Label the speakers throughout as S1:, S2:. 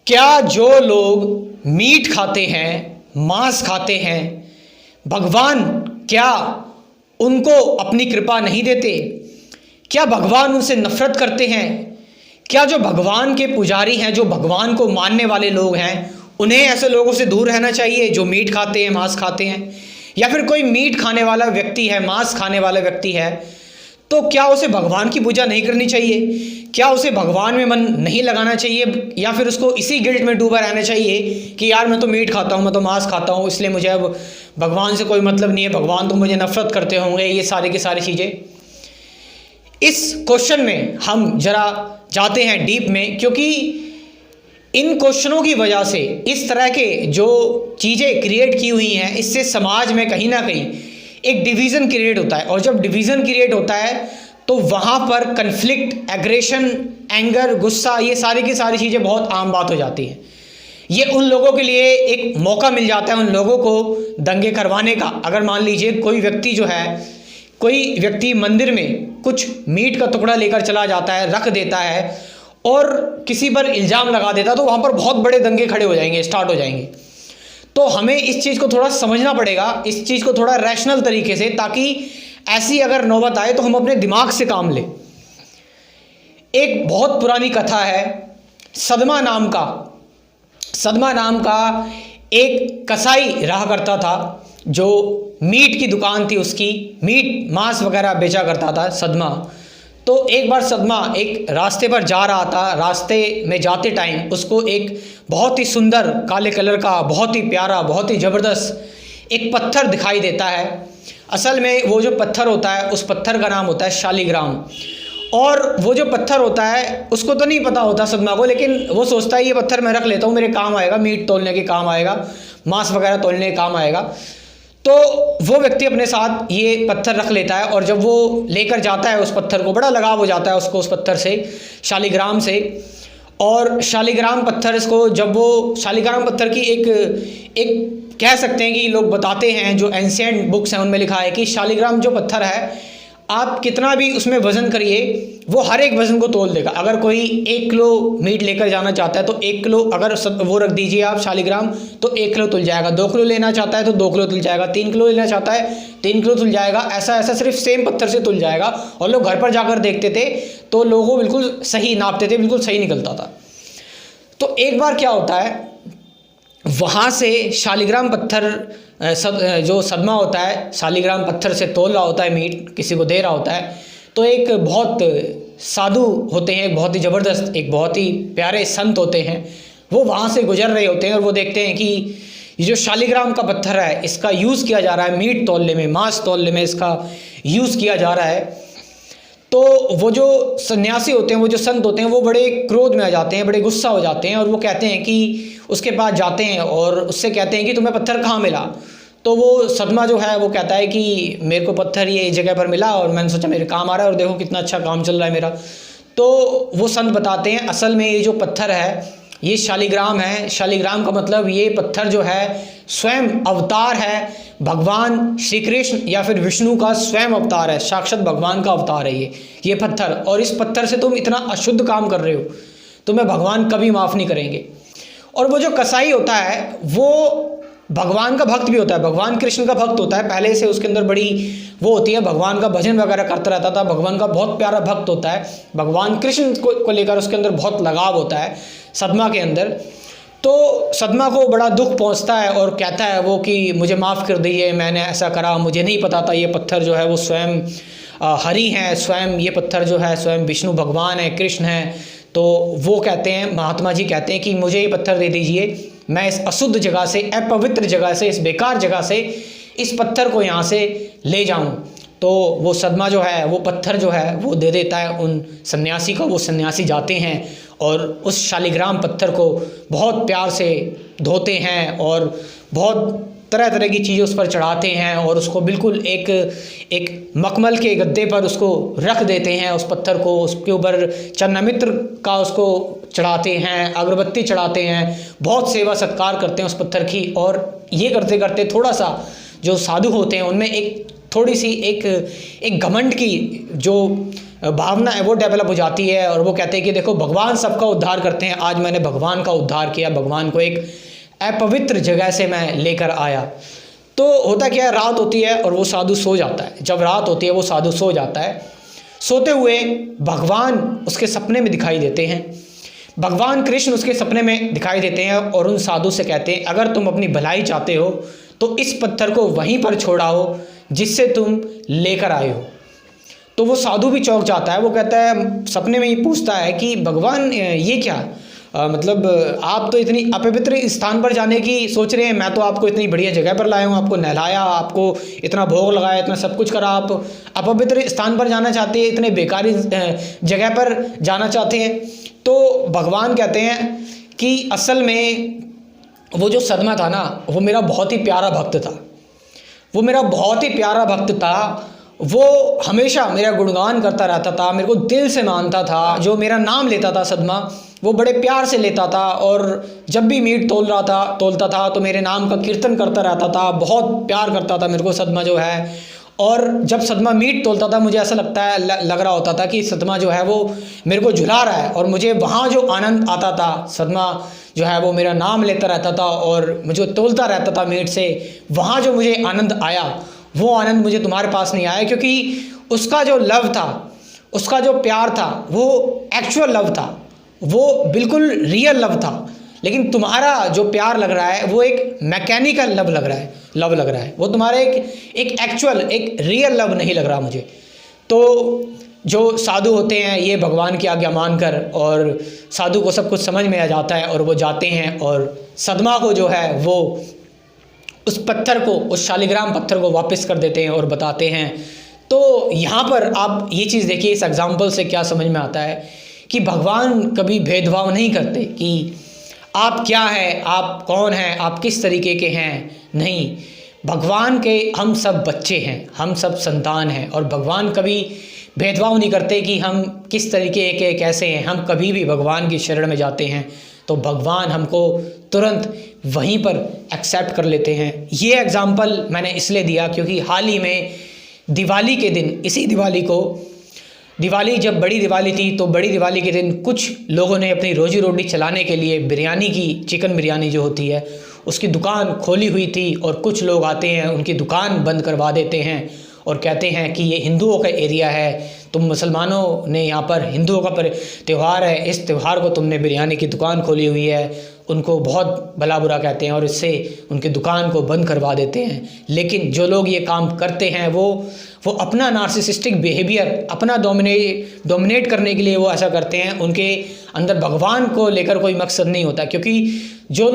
S1: क्या जो लोग मीट खाते हैं, मांस खाते हैं, भगवान क्या उनको अपनी कृपा नहीं देते? क्या भगवान उनसे नफरत करते हैं? क्या जो भगवान के पुजारी हैं, जो भगवान को मानने वाले लोग हैं, उन्हें ऐसे लोगों से दूर रहना चाहिए जो मीट खाते हैं, मांस खाते हैं? या फिर कोई मीट खाने वाला व्यक्ति है, मांस खाने वाला व्यक्ति है, तो क्या उसे भगवान की पूजा नहीं करनी चाहिए? क्या उसे भगवान में मन नहीं लगाना चाहिए? या फिर उसको इसी गिल्ट में डूबा रहना चाहिए कि यार मैं तो मीट खाता हूँ, मैं तो मांस खाता हूँ, इसलिए मुझे अब भगवान से कोई मतलब नहीं है, भगवान तो मुझे नफरत करते होंगे, ये सारी की सारी चीज़ें। इस क्वेश्चन में हम जरा जाते हैं डीप में, क्योंकि इन क्वेश्चनों की वजह से इस तरह के जो चीज़ें क्रिएट की हुई हैं, इससे समाज में कहीं ना कहीं एक डिवीज़न क्रिएट होता है। और जब डिवीज़न क्रिएट होता है तो वहाँ पर कन्फ्लिक्ट, एग्रेशन, एंगर, गुस्सा, ये सारी की सारी चीज़ें बहुत आम बात हो जाती हैं। ये उन लोगों के लिए एक मौका मिल जाता है उन लोगों को दंगे करवाने का। अगर मान लीजिए कोई व्यक्ति जो है, कोई व्यक्ति मंदिर में कुछ मीट का टुकड़ा लेकर चला जाता है, रख देता है और किसी पर इल्ज़ाम लगा देता है, तो वहाँ पर बहुत बड़े दंगे खड़े हो जाएंगे, स्टार्ट हो जाएंगे। तो हमें इस चीज़ को थोड़ा समझना पड़ेगा, इस चीज़ को थोड़ा रैशनल तरीके से, ताकि ऐसी अगर नौबत आए तो हम अपने दिमाग से काम लें। एक बहुत पुरानी कथा है, सदमा नाम का एक कसाई रहा करता था, जो मीट की दुकान थी उसकी, मीट मांस वगैरह बेचा करता था सदमा। तो एक बार सदमा एक रास्ते पर जा रहा था, रास्ते में जाते टाइम उसको एक बहुत ही सुंदर काले कलर का, बहुत ही प्यारा, बहुत ही ज़बरदस्त एक पत्थर दिखाई देता है। असल में वो जो पत्थर होता है, उस पत्थर का नाम होता है शालिग्राम। और वो जो पत्थर होता है उसको तो नहीं पता होता सदमा को, लेकिन वो सोचता है ये पत्थर मैं रख लेता हूँ, मेरे काम आएगा, मीट तोलने के काम आएगा, मांस वगैरह तोलने के काम आएगा। तो वो व्यक्ति अपने साथ ये पत्थर रख लेता है और जब वो लेकर जाता है उस पत्थर को, बड़ा लगाव हो जाता है उसको उस पत्थर से, शालिग्राम से। और शालिग्राम पत्थर को जब वो शालिग्राम पत्थर की एक कह सकते हैं कि लोग बताते हैं, जो एंशिएंट बुक्स हैं उनमें लिखा है कि शालिग्राम जो पत्थर है, आप कितना भी उसमें वज़न करिए वो हर एक वज़न को तोल देगा। अगर कोई 1 किलो मीट लेकर जाना चाहता है तो 1 किलो अगर वो रख दीजिए आप शालिग्राम, तो 1 किलो तुल जाएगा। 2 किलो लेना चाहता है तो 2 किलो तुल जाएगा। 3 किलो लेना चाहता है 3 किलो तुल जाएगा। ऐसा ऐसा सिर्फ सेम पत्थर से तुल जाएगा। और लोग घर पर जाकर देखते थे तो लोगों बिल्कुल सही नापते थे, बिल्कुल सही निकलता था। तो एक बार क्या होता है, वहाँ से शालिग्राम पत्थर जो सदमा होता है, शालिग्राम पत्थर से तोल रहा होता है मीट, किसी को दे रहा होता है। तो एक बहुत साधु होते हैं, एक बहुत ही ज़बरदस्त, एक बहुत ही प्यारे संत होते हैं, वो वहाँ से गुजर रहे होते हैं और वो देखते हैं कि ये जो शालिग्राम का पत्थर है, इसका यूज़ किया जा रहा है मीट तोलने में, मांस तोलने में इसका यूज़ किया जा रहा है। तो वो जो सन्यासी होते हैं, वो जो संत होते हैं, वो बड़े क्रोध में आ जाते हैं, बड़े गुस्सा हो जाते हैं और वो कहते हैं कि उसके पास जाते हैं और उससे कहते हैं कि तुम्हें पत्थर कहाँ मिला? तो वो सदमा जो है वो कहता है कि मेरे को पत्थर ये जगह पर मिला और मैंने सोचा मेरे काम आ रहा है और देखो कितना अच्छा काम चल रहा है मेरा। तो वो संत बताते हैं असल में ये जो पत्थर है ये शालिग्राम है। शालिग्राम का मतलब ये पत्थर जो है स्वयं अवतार है, भगवान श्री कृष्ण या फिर विष्णु का स्वयं अवतार है, साक्षात भगवान का अवतार है ये पत्थर। और इस पत्थर से तुम इतना अशुद्ध काम कर रहे हो, तुम्हें भगवान कभी माफ़ नहीं करेंगे। और वो जो कसाई होता है वो भगवान का भक्त भी होता है, भगवान कृष्ण का भक्त होता है पहले से, उसके अंदर बड़ी वो होती है, भगवान का भजन वगैरह करता रहता था, भगवान का बहुत प्यारा भक्त होता है, भगवान कृष्ण को लेकर उसके अंदर बहुत लगाव होता है सदमा के अंदर। तो सदमा को बड़ा दुख पहुंचता है और कहता है वो कि मुझे माफ़ कर दीजिए, मैंने ऐसा करा, मुझे नहीं पता था ये पत्थर जो है वो स्वयं हरि हैं, स्वयं ये पत्थर जो है स्वयं विष्णु भगवान है, कृष्ण है। तो वो कहते हैं, महात्मा जी कहते हैं कि मुझे ये पत्थर दे दीजिए, मैं इस अशुद्ध जगह से, अपवित्र जगह से, इस बेकार जगह से इस पत्थर को यहाँ से ले जाऊँ। तो वो सदमा जो है वो पत्थर जो है वो दे देता है उन सन्यासी को। वो सन्यासी जाते हैं और उस शालिग्राम पत्थर को बहुत प्यार से धोते हैं और बहुत तरह तरह की चीज़ें उस पर चढ़ाते हैं और उसको बिल्कुल एक मखमल के गद्दे पर उसको रख देते हैं, उस पत्थर को, उसके ऊपर चन्नमित्र का उसको चढ़ाते हैं, अगरबत्ती चढ़ाते हैं, बहुत सेवा सत्कार करते हैं उस पत्थर की। और ये करते करते थोड़ा सा जो साधु होते हैं उनमें एक थोड़ी सी एक घमंड की जो भावना है वो डेवलप हो जाती है और वो कहते हैं कि देखो भगवान सबका उद्धार करते हैं, आज मैंने भगवान का उद्धार किया, भगवान को एक अपवित्र जगह से मैं लेकर आया। तो होता क्या है, रात होती है और वो साधु सो जाता है। जब रात होती है वो साधु सो जाता है। सोते हुए भगवान उसके सपने में दिखाई देते हैं, भगवान कृष्ण उसके सपने में दिखाई देते हैं और उन साधु से कहते हैं अगर तुम अपनी भलाई चाहते हो तो इस पत्थर को वहीं पर छोड़ाओ जिससे तुम लेकर आए हो। तो वो साधु भी चौंक जाता है। वो कहता है, सपने में ही पूछता है कि भगवान ये क्या, मतलब आप तो इतनी अपवित्र स्थान पर जाने की सोच रहे हैं, मैं तो आपको इतनी बढ़िया जगह पर लाया हूँ, आपको नहलाया, आपको इतना भोग लगाया, इतना सब कुछ करा, आप अपवित्र स्थान पर जाना चाहते हैं, इतने बेकारी जगह पर जाना चाहते हैं। तो भगवान कहते हैं कि असल में वो जो सदमा था ना, वो मेरा बहुत ही प्यारा भक्त था, वो मेरा बहुत ही प्यारा भक्त था। वो हमेशा मेरा गुणगान करता रहता था, मेरे को दिल से मानता था। जो मेरा नाम लेता था सदमा, वो बड़े प्यार से लेता था और जब भी मीट तोलता था तो मेरे नाम का कीर्तन करता रहता था, बहुत प्यार करता था मेरे को सदमा जो है। और जब सदमा मीट तोलता था मुझे ऐसा लग रहा होता था कि सदमा जो है वो मेरे को झुला रहा है और मुझे वहाँ जो आनंद आता था, सदमा जो है वो मेरा नाम लेता रहता था और मुझे तोलता रहता था मीट से, वहाँ जो मुझे आनंद आया वो आनंद मुझे तुम्हारे पास नहीं आया, क्योंकि उसका जो लव था, उसका जो प्यार था वो एक्चुअल लव था, वो बिल्कुल रियल लव था। लेकिन तुम्हारा जो प्यार लग रहा है वो एक मैकेनिकल लव लग रहा है, वो तुम्हारा एक एक्चुअल, एक रियल लव नहीं लग रहा मुझे। तो जो साधु होते हैं ये भगवान की आज्ञा मानकर, और साधु को सब कुछ समझ में आ जाता है और वो जाते हैं और सदमा को जो है वो उस पत्थर को, उस शालिग्राम पत्थर को वापस कर देते हैं और बताते हैं। तो यहाँ पर आप ये चीज़ देखिए, इस एग्जाम्पल से क्या समझ में आता है कि भगवान कभी भेदभाव नहीं करते कि आप क्या है, आप कौन हैं, आप किस तरीके के हैं। नहीं, भगवान के हम सब बच्चे हैं, हम सब संतान हैं और भगवान कभी भेदभाव नहीं करते कि हम किस तरीके के कैसे हैं। हम कभी भी भगवान की शरण में जाते हैं तो भगवान हमको तुरंत वहीं पर एक्सेप्ट कर लेते हैं। ये एग्जाम्पल मैंने इसलिए दिया क्योंकि हाल ही में दिवाली के दिन, इसी दिवाली को, दिवाली जब बड़ी दिवाली थी तो बड़ी दिवाली के दिन कुछ लोगों ने अपनी रोजी रोटी चलाने के लिए बिरयानी की, चिकन बिरयानी जो होती है उसकी दुकान खोली हुई थी और कुछ लोग आते हैं उनकी दुकान बंद करवा देते हैं और कहते हैं कि ये हिंदुओं का एरिया है, तुम मुसलमानों ने यहाँ पर हिंदुओं का त्यौहार है, इस त्यौहार को तुमने बिरयानी की दुकान खोली हुई है। उनको बहुत भला बुरा कहते हैं और इससे उनकी दुकान को बंद करवा देते हैं। लेकिन जो लोग ये काम करते हैं वो अपना नार्सिसिस्टिक बिहेवियर, अपना डोमिनेट करने के लिए वो ऐसा करते हैं। उनके अंदर भगवान को लेकर कोई मकसद नहीं होता, क्योंकि जो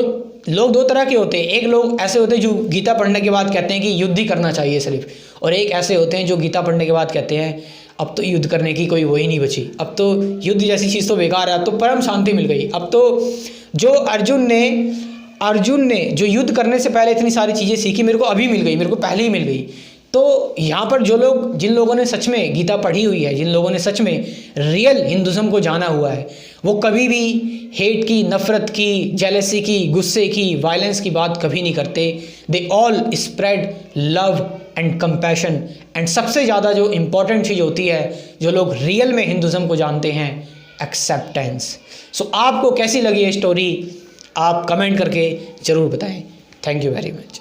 S1: लोग दो तरह के होते हैं। एक लोग ऐसे होते हैं जो गीता पढ़ने के बाद कहते हैं कि युद्ध ही करना चाहिए सिर्फ, और एक ऐसे होते हैं जो गीता पढ़ने के बाद कहते हैं अब तो युद्ध करने की कोई वही नहीं बची, अब तो युद्ध जैसी चीज़ तो बेकार है, अब तो परम शांति मिल गई। अब तो जो अर्जुन ने जो युद्ध करने से पहले इतनी सारी चीज़ें सीखी, मेरे को अभी मिल गई, मेरे को पहले ही मिल गई। तो यहाँ पर जिन लोगों ने सच में गीता पढ़ी हुई है, जिन लोगों ने सच में रियल हिंदुज़म को जाना हुआ है, वो कभी भी हेट की, नफ़रत की, जेलसी की, गुस्से की, वायलेंस की बात कभी नहीं करते। They all spread love and compassion. And सबसे ज़्यादा जो इम्पॉर्टेंट चीज़ होती है, जो लोग रियल में हिंदुज़म को जानते हैं, एक्सेप्टेंस। सो आपको कैसी लगी ये स्टोरी, आप कमेंट करके ज़रूर बताएं। Thank you very much.